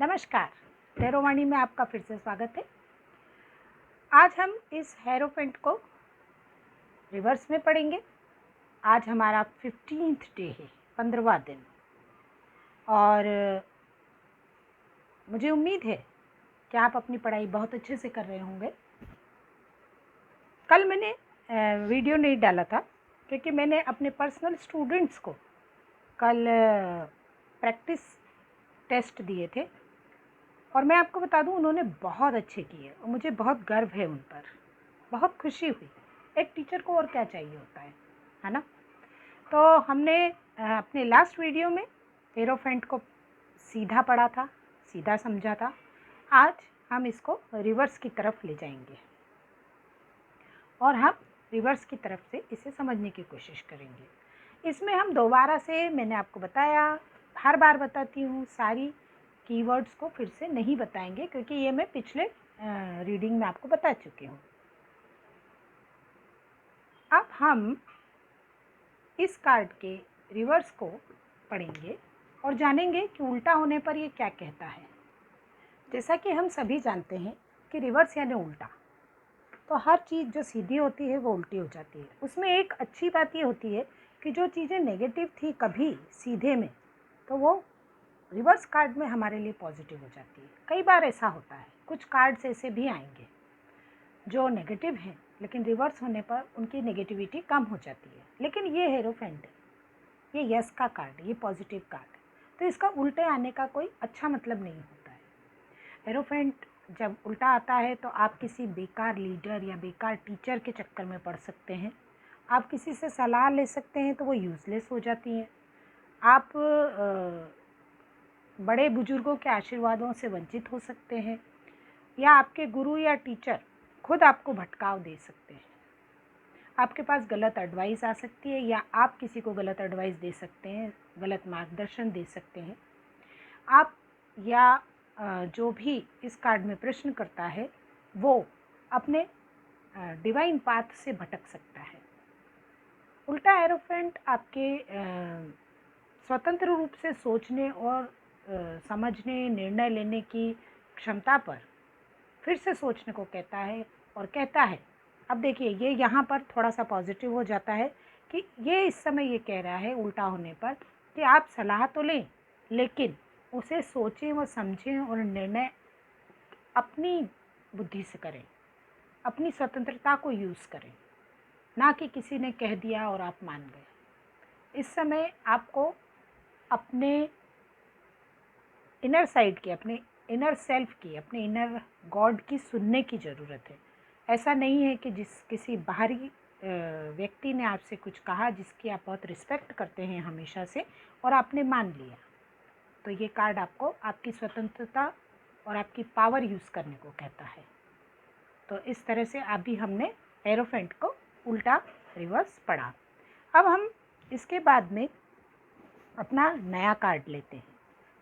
नमस्कार, टैरोवाणी में आपका फिर से स्वागत है। आज हम इस हेरोफेंट को रिवर्स में पढ़ेंगे। आज हमारा 15th डे है, 15वां दिन, और मुझे उम्मीद है कि आप अपनी पढ़ाई बहुत अच्छे से कर रहे होंगे। कल मैंने वीडियो नहीं डाला था क्योंकि मैंने अपने पर्सनल स्टूडेंट्स को कल प्रैक्टिस टेस्ट दिए थे और मैं आपको बता दूं उन्होंने बहुत अच्छे किए और मुझे बहुत गर्व है उन पर, बहुत खुशी हुई। एक टीचर को और क्या चाहिए होता है ना। तो हमने अपने लास्ट वीडियो में हेरोफेंट को सीधा पढ़ा था, सीधा समझा था। आज हम इसको रिवर्स की तरफ ले जाएंगे और हम रिवर्स की तरफ से इसे समझने की कोशिश करेंगे। इसमें हम दोबारा से, मैंने आपको बताया, हर बार बताती हूँ, सारी कीवर्ड्स को फिर से नहीं बताएंगे क्योंकि ये मैं पिछले रीडिंग में आपको बता चुकी हूँ। अब हम इस कार्ड के रिवर्स को पढ़ेंगे और जानेंगे कि उल्टा होने पर ये क्या कहता है। जैसा कि हम सभी जानते हैं कि रिवर्स यानी उल्टा, तो हर चीज़ जो सीधी होती है वो उल्टी हो जाती है। उसमें एक अच्छी बात ये होती है कि जो चीज़ें नेगेटिव थी कभी सीधे में, तो वो रिवर्स कार्ड में हमारे लिए पॉजिटिव हो जाती है। कई बार ऐसा होता है, कुछ कार्ड्स ऐसे भी आएंगे जो नेगेटिव हैं लेकिन रिवर्स होने पर उनकी नेगेटिविटी कम हो जाती है। लेकिन ये हेरोफेंट है, ये यस का कार्ड, ये पॉजिटिव कार्ड है, तो इसका उल्टे आने का कोई अच्छा मतलब नहीं होता है। हेरोफेंट जब उल्टा आता है तो आप किसी बेकार लीडर या बेकार टीचर के चक्कर में पड़ सकते हैं। आप किसी से सलाह ले सकते हैं तो वो यूज़लेस हो जाती हैं। आप बड़े बुजुर्गों के आशीर्वादों से वंचित हो सकते हैं, या आपके गुरु या टीचर खुद आपको भटकाव दे सकते हैं। आपके पास गलत एडवाइस आ सकती है या आप किसी को गलत एडवाइस दे सकते हैं, गलत मार्गदर्शन दे सकते हैं। आप या जो भी इस कार्ड में प्रश्न करता है वो अपने डिवाइन पाथ से भटक सकता है। उल्टा हेरोफेंट आपके स्वतंत्र रूप से सोचने और समझने, निर्णय लेने की क्षमता पर फिर से सोचने को कहता है और कहता है। अब देखिए, ये यहाँ पर थोड़ा सा पॉजिटिव हो जाता है कि ये इस समय ये कह रहा है उल्टा होने पर कि आप सलाह तो लें लेकिन उसे सोचें व समझें और निर्णय अपनी बुद्धि से करें, अपनी स्वतंत्रता को यूज़ करें, ना कि किसी ने कह दिया और आप मान गए। इस समय आपको अपने इनर साइड की, अपने इनर सेल्फ की, अपने इनर गॉड की सुनने की ज़रूरत है। ऐसा नहीं है कि किसी बाहरी व्यक्ति ने आपसे कुछ कहा जिसकी आप बहुत रिस्पेक्ट करते हैं हमेशा से और आपने मान लिया, तो ये कार्ड आपको आपकी स्वतंत्रता और आपकी पावर यूज़ करने को कहता है। तो इस तरह से अभी हमने हेरोफेंट को उल्टा रिवर्स पढ़ा। अब हम इसके बाद में अपना नया कार्ड लेते हैं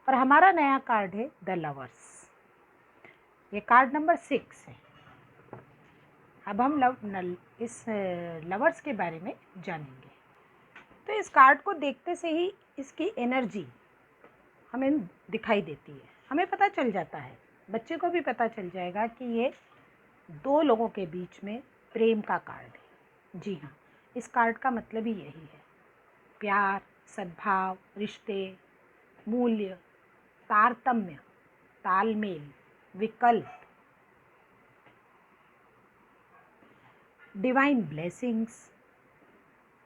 और हमारा नया कार्ड है द लवर्स। ये कार्ड नंबर 6 है। अब हम इस लवर्स के बारे में जानेंगे। तो इस कार्ड को देखते से ही इसकी एनर्जी हमें दिखाई देती है, हमें पता चल जाता है, बच्चे को भी पता चल जाएगा कि ये दो लोगों के बीच में प्रेम का कार्ड है। जी हाँ, इस कार्ड का मतलब ही यही है, प्यार, सद्भाव, रिश्ते, मूल्य, तारतम्य, तालमेल, विकल्प, डिवाइन ब्लेसिंग्स,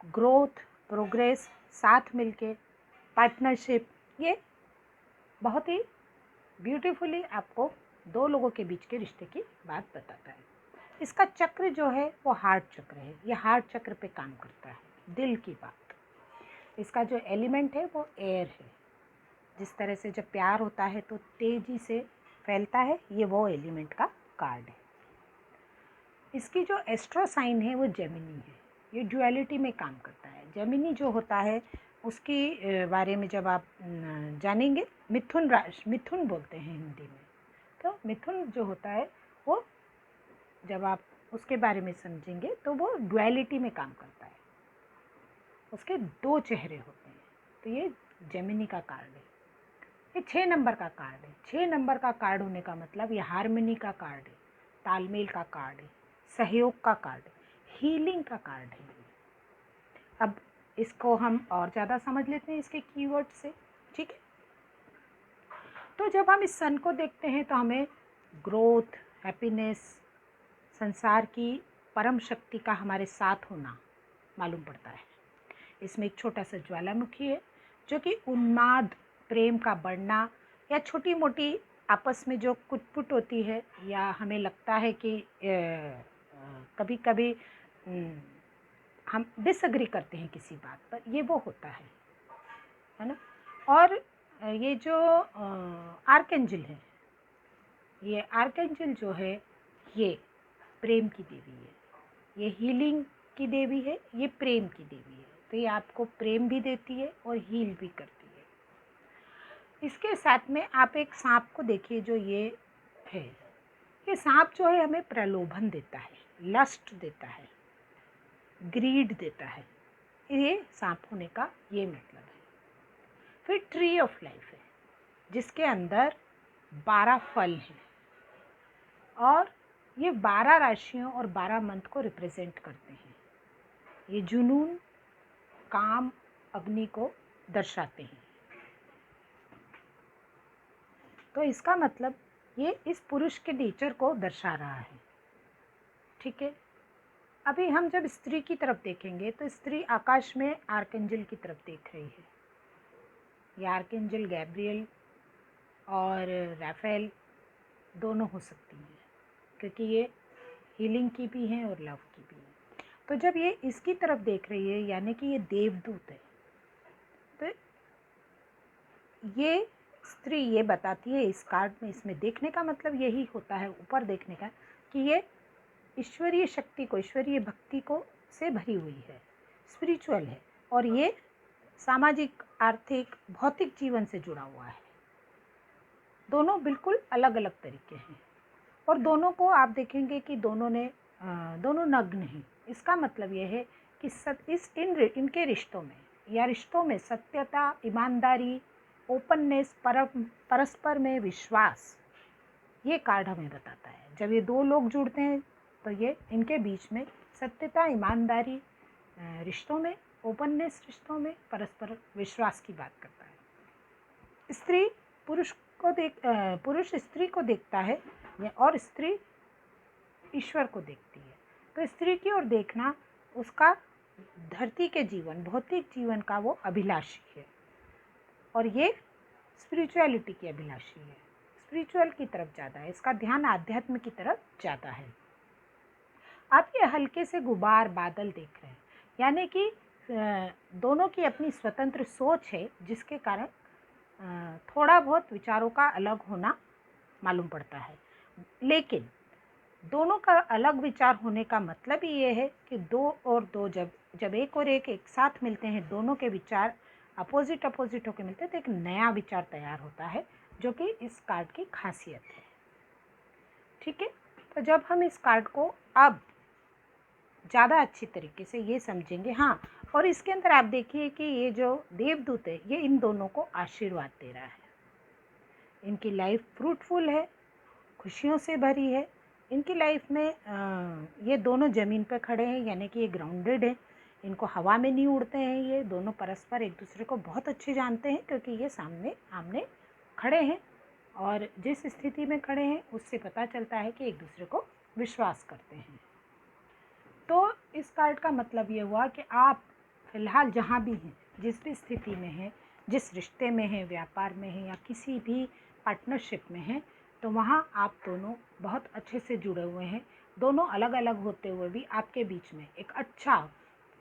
ग्रोथ, प्रोग्रेस, साथ मिलके, पार्टनरशिप। ये बहुत ही ब्यूटीफुली आपको दो लोगों के बीच के रिश्ते की बात बताता है। इसका चक्र जो है वो हार्ट चक्र है। ये हार्ट चक्र पे काम करता है, दिल की बात। इसका जो एलिमेंट है वो एयर है। जिस तरह से जब प्यार होता है तो तेजी से फैलता है, ये वो एलिमेंट का कार्ड है। इसकी जो एस्ट्रो साइन है वो जेमिनी है। ये ड्युअलिटी में काम करता है। जेमिनी जो होता है उसके बारे में जब आप जानेंगे, मिथुन राशि, मिथुन बोलते हैं हिंदी में, तो मिथुन जो होता है वो जब आप उसके बारे में समझेंगे तो वो ड्युअलिटी में काम करता है, उसके दो चेहरे होते हैं। तो ये जेमिनी का कार्ड है। ये 6 नंबर का कार्ड है। 6 नंबर का कार्ड होने का मतलब ये हार्मनी का कार्ड है, तालमेल का कार्ड है, सहयोग का कार्ड है, हीलिंग का कार्ड है। अब इसको हम और ज़्यादा समझ लेते हैं इसके कीवर्ड से, ठीक है। तो जब हम इस सन को देखते हैं तो हमें ग्रोथ, हैप्पीनेस, संसार की परम शक्ति का हमारे साथ होना मालूम पड़ता है। इसमें एक छोटा सा ज्वालामुखी है जो कि उन्माद, प्रेम का बढ़ना या छोटी मोटी आपस में जो कुटपुट होती है या हमें लगता है कि कभी कभी हम डिसएग्री करते हैं किसी बात पर, ये वो होता है ना। और ये जो आर्कएंजल है, ये आर्कएंजल जो है ये प्रेम की देवी है, ये हीलिंग की देवी है, ये प्रेम की देवी है। तो ये आपको प्रेम भी देती है और हील भी करती है। इसके साथ में आप एक सांप को देखिए जो ये है। ये सांप जो है हमें प्रलोभन देता है, लस्ट देता है, ग्रीड देता है। ये सांप होने का ये मतलब है। फिर ट्री ऑफ लाइफ है जिसके अंदर 12 फल हैं और ये 12 राशियों और 12 मंथ को रिप्रेजेंट करते हैं। ये जुनून, काम, अग्नि को दर्शाते हैं। तो इसका मतलब ये इस पुरुष के नेचर को दर्शा रहा है, ठीक है। अभी हम जब स्त्री की तरफ देखेंगे तो स्त्री आकाश में आर्कएंजल की तरफ देख रही है। ये आर्कएंजल गैब्रियल और राफेल दोनों हो सकती हैं क्योंकि ये हीलिंग की भी हैं और लव की भी हैं। तो जब ये इसकी तरफ देख रही है यानी कि ये देवदूत है, तो ये स्त्री ये बताती है इस कार्ड में, इसमें देखने का मतलब यही होता है ऊपर देखने का कि ये ईश्वरीय शक्ति को, ईश्वरीय भक्ति को से भरी हुई है, स्पिरिचुअल है और ये सामाजिक, आर्थिक, भौतिक जीवन से जुड़ा हुआ है। दोनों बिल्कुल अलग अलग तरीके हैं और दोनों को आप देखेंगे कि दोनों नग्न हैं। इसका मतलब ये है कि इनके रिश्तों में या रिश्तों में सत्यता, ईमानदारी, ओपननेस, परस्पर में विश्वास, ये कार्ड हमें बताता है। जब ये दो लोग जुड़ते हैं तो ये इनके बीच में सत्यता, ईमानदारी रिश्तों में, ओपननेस रिश्तों में, परस्पर विश्वास की बात करता है। स्त्री पुरुष स्त्री को देखता है और स्त्री ईश्वर को देखती है। तो स्त्री की ओर देखना उसका धरती के जीवन, भौतिक जीवन का वो अभिलाषी है और ये स्पिरिचुअलिटी की अभिलाषी है, स्पिरिचुअल की तरफ ज़्यादा है, इसका ध्यान आध्यात्म की तरफ ज़्यादा है। आप ये हल्के से गुबार बादल देख रहे हैं, यानी कि दोनों की अपनी स्वतंत्र सोच है जिसके कारण थोड़ा बहुत विचारों का अलग होना मालूम पड़ता है। लेकिन दोनों का अलग विचार होने का मतलब ही ये है कि दो और दो जब एक और एक साथ मिलते हैं, दोनों के विचार अपोजिट होकर मिलते हैं तो एक नया विचार तैयार होता है जो कि इस कार्ड की खासियत है, ठीक है। तो जब हम इस कार्ड को अब ज़्यादा अच्छी तरीके से ये समझेंगे, हाँ, और इसके अंदर आप देखिए कि ये जो देवदूत है ये इन दोनों को आशीर्वाद दे रहा है। इनकी लाइफ फ्रूटफुल है, खुशियों से भरी है। इनकी लाइफ में ये दोनों ज़मीन पर खड़े हैं यानी कि ये ग्राउंडेड है, इनको हवा में नहीं उड़ते हैं। ये दोनों परस्पर एक दूसरे को बहुत अच्छे जानते हैं क्योंकि ये सामने आमने खड़े हैं और जिस स्थिति में खड़े हैं उससे पता चलता है कि एक दूसरे को विश्वास करते हैं। तो इस कार्ड का मतलब ये हुआ कि आप फिलहाल जहाँ भी हैं, जिस भी स्थिति में हैं, जिस रिश्ते में हैं, व्यापार में हैं या किसी भी पार्टनरशिप में हैं, तो वहाँ आप दोनों बहुत अच्छे से जुड़े हुए हैं। दोनों अलग अलग होते हुए भी आपके बीच में एक अच्छा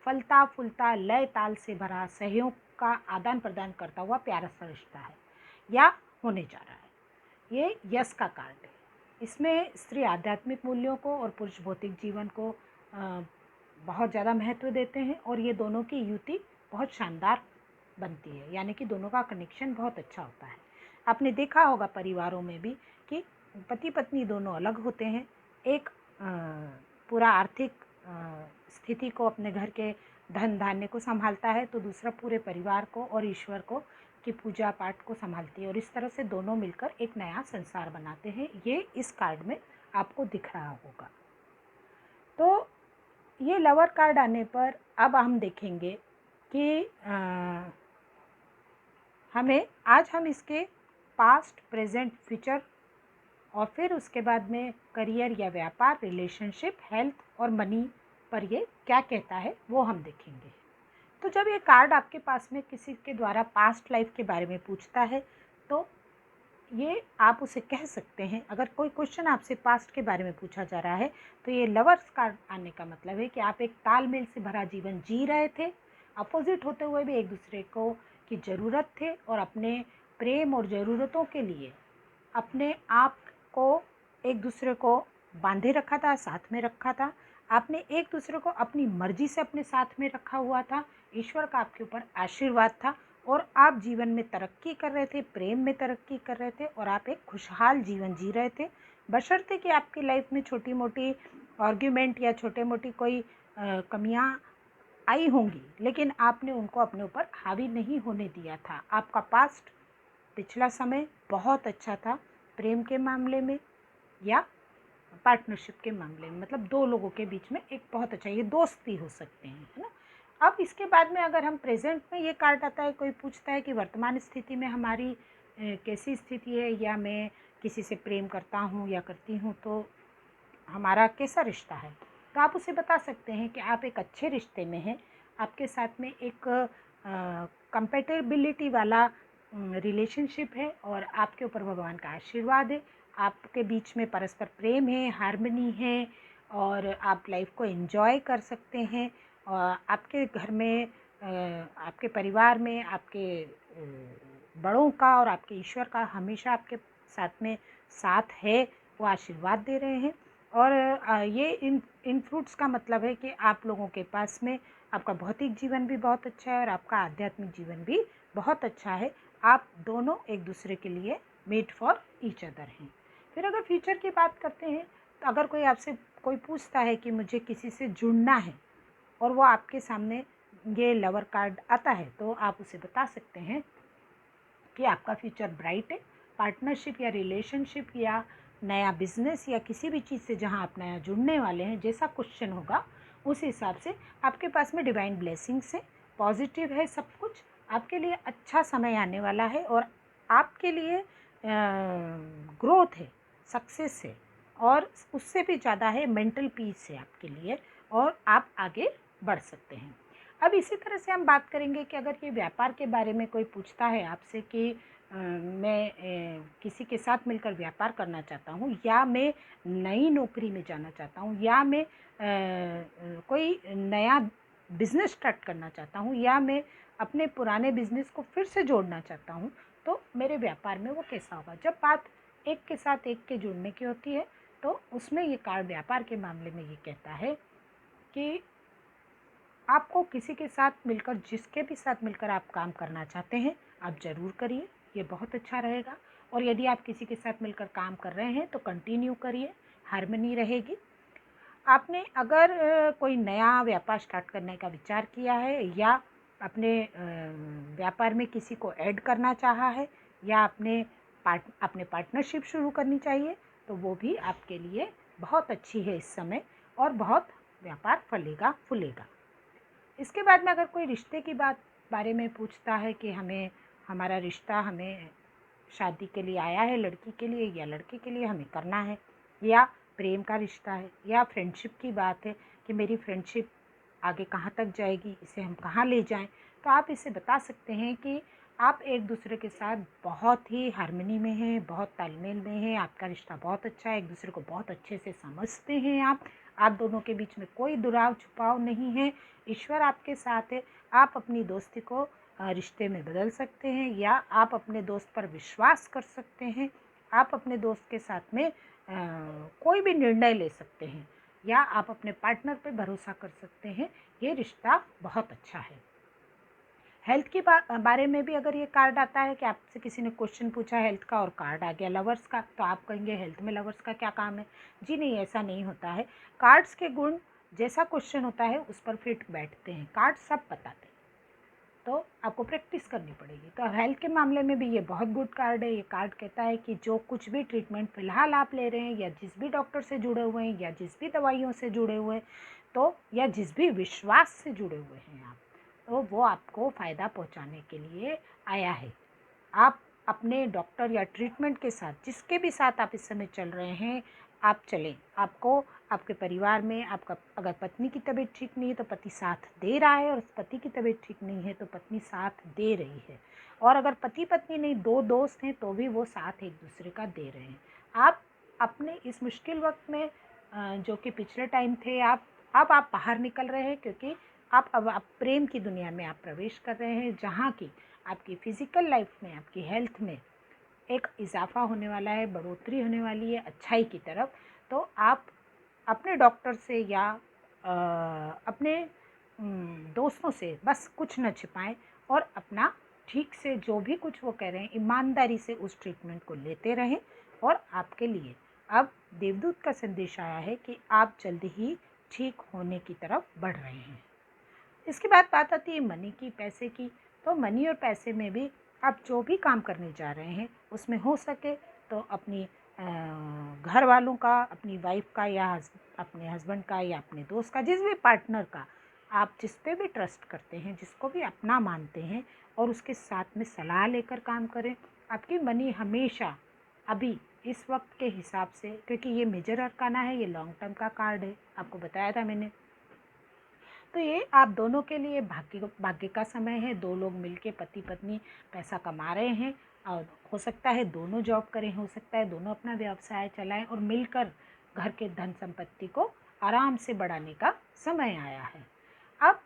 फलता फूलता, लय ताल से भरा, सहयोग का आदान प्रदान करता हुआ प्यारा सा रिश्ता है या होने जा रहा है। ये यस का कार्ड है। इसमें स्त्री आध्यात्मिक मूल्यों को और पुरुष भौतिक जीवन को बहुत ज़्यादा महत्व देते हैं और ये दोनों की युति बहुत शानदार बनती है, यानी कि दोनों का कनेक्शन बहुत अच्छा होता है। आपने देखा होगा परिवारों में भी कि पति पत्नी दोनों अलग होते हैं, एक पूरा आर्थिक स्थिति को, अपने घर के धन धान्य को संभालता है तो दूसरा पूरे परिवार को और ईश्वर को की पूजा पाठ को संभालती है और इस तरह से दोनों मिलकर एक नया संसार बनाते हैं। ये इस कार्ड में आपको दिख रहा होगा। तो ये लवर कार्ड आने पर अब हम देखेंगे कि हम इसके पास्ट, प्रेजेंट, फ्यूचर और फिर उसके बाद में करियर या व्यापार, रिलेशनशिप, हेल्थ और मनी पर ये क्या कहता है वो हम देखेंगे। तो जब ये कार्ड आपके पास में किसी के द्वारा पास्ट लाइफ के बारे में पूछता है तो ये आप उसे कह सकते हैं, अगर कोई क्वेश्चन आपसे पास्ट के बारे में पूछा जा रहा है तो ये लवर्स कार्ड आने का मतलब है कि आप एक तालमेल से भरा जीवन जी रहे थे, अपोजिट होते हुए भी एक दूसरे को की ज़रूरत थे और अपने प्रेम और ज़रूरतों के लिए अपने आप को एक दूसरे को बांधे रखा था, साथ में रखा था। आपने एक दूसरे को अपनी मर्जी से अपने साथ में रखा हुआ था। ईश्वर का आपके ऊपर आशीर्वाद था और आप जीवन में तरक्की कर रहे थे, प्रेम में तरक्की कर रहे थे और आप एक खुशहाल जीवन जी रहे थे, बशर्ते कि आपकी लाइफ में छोटी मोटी आर्ग्यूमेंट या छोटे मोटी कोई कमियां आई होंगी, लेकिन आपने उनको अपने ऊपर हावी नहीं होने दिया था। आपका पास्ट, पिछला समय बहुत अच्छा था प्रेम के मामले में या पार्टनरशिप के मामले में, मतलब दो लोगों के बीच में एक बहुत अच्छा, ये दोस्त भी हो सकते हैं, है ना। अब इसके बाद में अगर हम प्रेजेंट में ये कार्ड आता है, कोई पूछता है कि वर्तमान स्थिति में हमारी कैसी स्थिति है, या मैं किसी से प्रेम करता हूँ या करती हूँ तो हमारा कैसा रिश्ता है, तो आप उसे बता सकते हैं कि आप एक अच्छे रिश्ते में हैं, आपके साथ में एक कंपेटेबिलिटी वाला रिलेशनशिप है और आपके ऊपर भगवान का आशीर्वाद है, आपके बीच में परस्पर प्रेम है, हार्मनी है और आप लाइफ को एंजॉय कर सकते हैं। और आपके घर में, आपके परिवार में, आपके बड़ों का और आपके ईश्वर का हमेशा आपके साथ में साथ है, वो आशीर्वाद दे रहे हैं। और ये इन फ्रूट्स का मतलब है कि आप लोगों के पास में आपका भौतिक जीवन भी बहुत अच्छा है और आपका आध्यात्मिक जीवन भी बहुत अच्छा है। आप दोनों एक दूसरे के लिए मेड फॉर ईच अदर हैं। फिर अगर फ्यूचर की बात करते हैं तो अगर कोई आपसे कोई पूछता है कि मुझे किसी से जुड़ना है और वो आपके सामने ये लवर कार्ड आता है तो आप उसे बता सकते हैं कि आपका फ्यूचर ब्राइट है। पार्टनरशिप या रिलेशनशिप या नया बिजनेस या किसी भी चीज़ से जहां आप नया जुड़ने वाले हैं, जैसा क्वेश्चन होगा उस हिसाब से आपके पास में डिवाइन ब्लेसिंग्स है, पॉजिटिव है, सब कुछ आपके लिए अच्छा समय आने वाला है और आपके लिए ग्रोथ है, सक्सेस है और उससे भी ज़्यादा है मेंटल पीस है आपके लिए और आप आगे बढ़ सकते हैं। अब इसी तरह से हम बात करेंगे कि अगर ये व्यापार के बारे में कोई पूछता है आपसे कि मैं किसी के साथ मिलकर व्यापार करना चाहता हूँ या मैं नई नौकरी में जाना चाहता हूँ या मैं कोई नया बिजनेस स्टार्ट करना चाहता हूँ या मैं अपने पुराने बिजनेस को फिर से जोड़ना चाहता हूँ, तो मेरे व्यापार में वो कैसा होगा। जब बात एक के साथ एक के जुड़ने की होती है तो उसमें ये कार्ड व्यापार के मामले में ये कहता है कि आपको किसी के साथ मिलकर, जिसके भी साथ मिलकर आप काम करना चाहते हैं आप ज़रूर करिए, ये बहुत अच्छा रहेगा। और यदि आप किसी के साथ मिलकर काम कर रहे हैं तो कंटिन्यू करिए, हार्मनी रहेगी। आपने अगर कोई नया व्यापार स्टार्ट करने का विचार किया है या अपने व्यापार में किसी को ऐड करना चाहा है या अपने पार्टनरशिप शुरू करनी चाहिए तो वो भी आपके लिए बहुत अच्छी है इस समय और बहुत व्यापार फलेगा फूलेगा। इसके बाद में अगर कोई रिश्ते की बारे में पूछता है कि हमारा रिश्ता हमें शादी के लिए आया है, लड़की के लिए या लड़के के लिए हमें करना है, या प्रेम का रिश्ता है या फ्रेंडशिप की बात है कि मेरी फ्रेंडशिप आगे कहाँ तक जाएगी, इसे हम कहाँ ले जाएं, तो आप इसे बता सकते हैं कि आप एक दूसरे के साथ बहुत ही हार्मनी में हैं, बहुत तालमेल में हैं, आपका रिश्ता बहुत अच्छा है, एक दूसरे को बहुत अच्छे से समझते हैं। आप दोनों के बीच में कोई दुराव छुपाव नहीं है, ईश्वर आपके साथ है। आप अपनी दोस्ती को रिश्ते में बदल सकते हैं या आप अपने दोस्त पर विश्वास कर सकते हैं। आप अपने दोस्त के साथ में कोई भी निर्णय ले सकते हैं या आप अपने पार्टनर पे भरोसा कर सकते हैं। ये रिश्ता बहुत अच्छा है। हेल्थ के बारे में भी अगर ये कार्ड आता है कि आपसे किसी ने क्वेश्चन पूछा हेल्थ का और कार्ड आ गया लवर्स का, तो आप कहेंगे हेल्थ में लवर्स का क्या काम है। जी नहीं, ऐसा नहीं होता है। कार्ड्स के गुण जैसा क्वेश्चन होता है उस पर फिट बैठते हैं, कार्ड सब बताते हैं। तो आपको प्रैक्टिस करनी पड़ेगी। तो हेल्थ के मामले में भी ये बहुत गुड कार्ड है। ये कार्ड कहता है कि जो कुछ भी ट्रीटमेंट फ़िलहाल आप ले रहे हैं, या जिस भी डॉक्टर से जुड़े हुए हैं, या जिस भी दवाइयों से जुड़े हुए हैं, तो या जिस भी विश्वास से जुड़े हुए हैं आप, तो वो आपको फ़ायदा पहुंचाने के लिए आया है। आप अपने डॉक्टर या ट्रीटमेंट के साथ, जिसके भी साथ आप इस समय चल रहे हैं, आप चलें। आपको आपके परिवार में आपका अगर पत्नी की तबीयत ठीक नहीं है तो पति साथ दे रहा है, और पति की तबीयत ठीक नहीं है तो पत्नी साथ दे रही है, और अगर पति पत्नी नहीं, दो दोस्त हैं तो भी वो साथ एक दूसरे का दे रहे हैं। आप अपने इस मुश्किल वक्त में जो कि पिछले टाइम थे, अब आप बाहर निकल रहे हैं, क्योंकि अब आप प्रेम की दुनिया में आप प्रवेश कर रहे हैं, जहाँ की आपकी फ़िज़िकल लाइफ में, आपकी हेल्थ में एक इजाफा होने वाला है, बढ़ोतरी होने वाली है अच्छाई की तरफ। तो आप अपने डॉक्टर से या अपने दोस्तों से बस कुछ न छिपाएं, और अपना ठीक से जो भी कुछ वो कह रहे हैं ईमानदारी से उस ट्रीटमेंट को लेते रहें। और आपके लिए अब देवदूत का संदेश आया है कि आप जल्द ही ठीक होने की तरफ बढ़ रहे हैं। इसके बाद बात आती है मनी की, पैसे की। तो मनी और पैसे में भी आप जो भी काम करने जा रहे हैं, उसमें हो सके तो अपनी घर वालों का, अपनी वाइफ का, या अपने हस्बैंड का, या अपने दोस्त का, जिस भी पार्टनर का आप जिस पे भी ट्रस्ट करते हैं, जिसको भी अपना मानते हैं, और उसके साथ में सलाह लेकर काम करें। आपकी मनी हमेशा अभी इस वक्त के हिसाब से, क्योंकि ये मेजर अरकाना है, ये लॉन्ग टर्म का कार्ड है, आपको बताया था मैंने, तो ये आप दोनों के लिए भाग्य का समय है। दो लोग मिलके पति पत्नी पैसा कमा रहे हैं, और हो सकता है दोनों जॉब करें, हो सकता है दोनों अपना व्यवसाय चलाएं, और मिलकर घर के धन संपत्ति को आराम से बढ़ाने का समय आया है। अब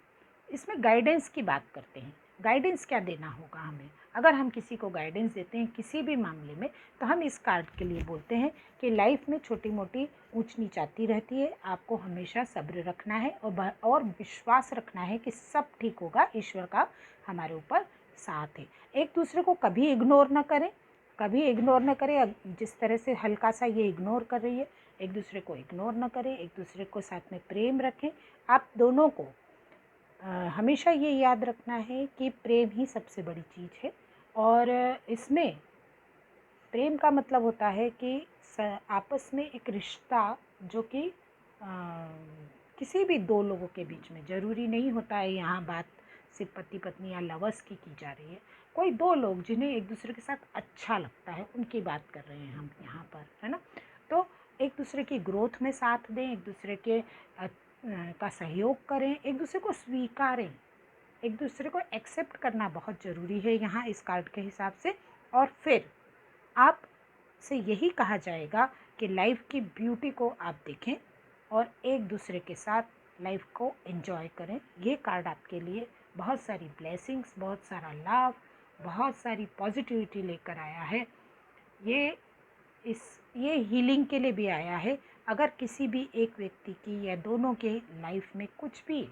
इसमें गाइडेंस की बात करते हैं। गाइडेंस क्या देना होगा हमें? अगर हम किसी को गाइडेंस देते हैं किसी भी मामले में, तो हम इस कार्ड के लिए बोलते हैं कि लाइफ में छोटी मोटी ऊंच नीच आती रहती है, आपको हमेशा सब्र रखना है, और विश्वास रखना है कि सब ठीक होगा, ईश्वर का हमारे ऊपर साथ है। एक दूसरे को कभी इग्नोर ना करें, कभी इग्नोर ना करें। जिस तरह से हल्का सा ये इग्नोर कर रही है, एक दूसरे को इग्नोर ना करें, एक दूसरे को साथ में प्रेम रखें। आप दोनों को हमेशा ये याद रखना है कि प्रेम ही सबसे बड़ी चीज़ है। और इसमें प्रेम का मतलब होता है कि आपस में एक रिश्ता, जो कि किसी भी दो लोगों के बीच में, ज़रूरी नहीं होता है यहाँ बात सिर्फ पति पत्नी या लवर्स की जा रही है, कोई दो लोग जिन्हें एक दूसरे के साथ अच्छा लगता है, उनकी बात कर रहे हैं हम यहाँ पर, है ना। तो एक दूसरे की ग्रोथ में साथ दें, एक दूसरे के का सहयोग करें, एक दूसरे को स्वीकारें, एक दूसरे को एक्सेप्ट करना बहुत ज़रूरी है यहाँ इस कार्ड के हिसाब से। और फिर आप से यही कहा जाएगा कि लाइफ की ब्यूटी को आप देखें, और एक दूसरे के साथ लाइफ को एंजॉय करें। ये कार्ड आपके लिए बहुत सारी ब्लेसिंग्स, बहुत सारा लाभ, बहुत सारी पॉजिटिविटी लेकर आया है। ये हीलिंग के लिए भी आया है। अगर किसी भी एक व्यक्ति की या दोनों के लाइफ में कुछ भी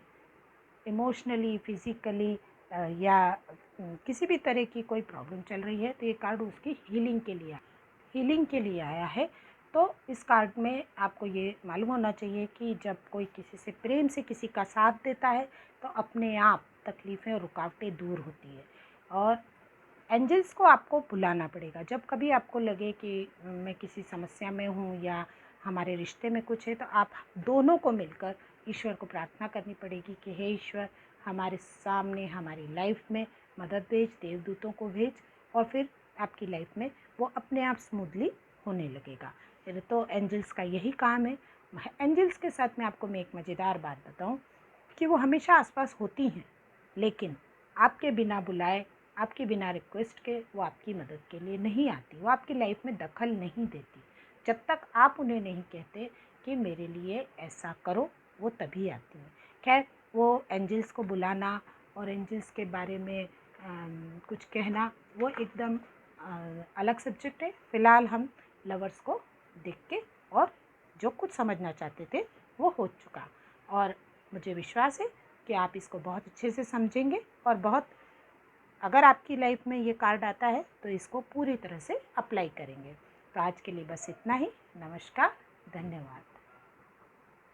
इमोशनली, फिज़िकली या किसी भी तरह की कोई प्रॉब्लम चल रही है, तो ये कार्ड उसकी हीलिंग के लिए आया है। तो इस कार्ड में आपको ये मालूम होना चाहिए कि जब कोई किसी से प्रेम से किसी का साथ देता है, तो अपने आप तकलीफ़ें और रुकावटें दूर होती है। और एंजल्स को आपको बुलाना पड़ेगा। जब कभी आपको लगे कि मैं किसी समस्या में हूँ या हमारे रिश्ते में कुछ है, तो आप दोनों को मिलकर ईश्वर को प्रार्थना करनी पड़ेगी कि हे ईश्वर, हमारे सामने, हमारी लाइफ में मदद भेज, देवदूतों को भेज, और फिर आपकी लाइफ में वो अपने आप स्मूथली होने लगेगा। तो एंजल्स का यही काम है। एंजल्स के साथ में आपको मैं एक मज़ेदार बात बताऊं कि वो हमेशा आसपास होती हैं, लेकिन आपके बिना बुलाए, आपके बिना रिक्वेस्ट के वो आपकी मदद के लिए नहीं आती, वो आपकी लाइफ में दखल नहीं देती। जब तक आप उन्हें नहीं कहते कि मेरे लिए ऐसा करो, वो तभी आती हैं। खैर, वो एंजल्स को बुलाना और एंजल्स के बारे में कुछ कहना, वो एकदम अलग सब्जेक्ट है। फ़िलहाल हम लवर्स को देख के, और जो कुछ समझना चाहते थे वो हो चुका, और मुझे विश्वास है कि आप इसको बहुत अच्छे से समझेंगे, और बहुत, अगर आपकी लाइफ में ये कार्ड आता है तो इसको पूरी तरह से अप्लाई करेंगे। तो आज के लिए बस इतना ही। नमस्कार, धन्यवाद।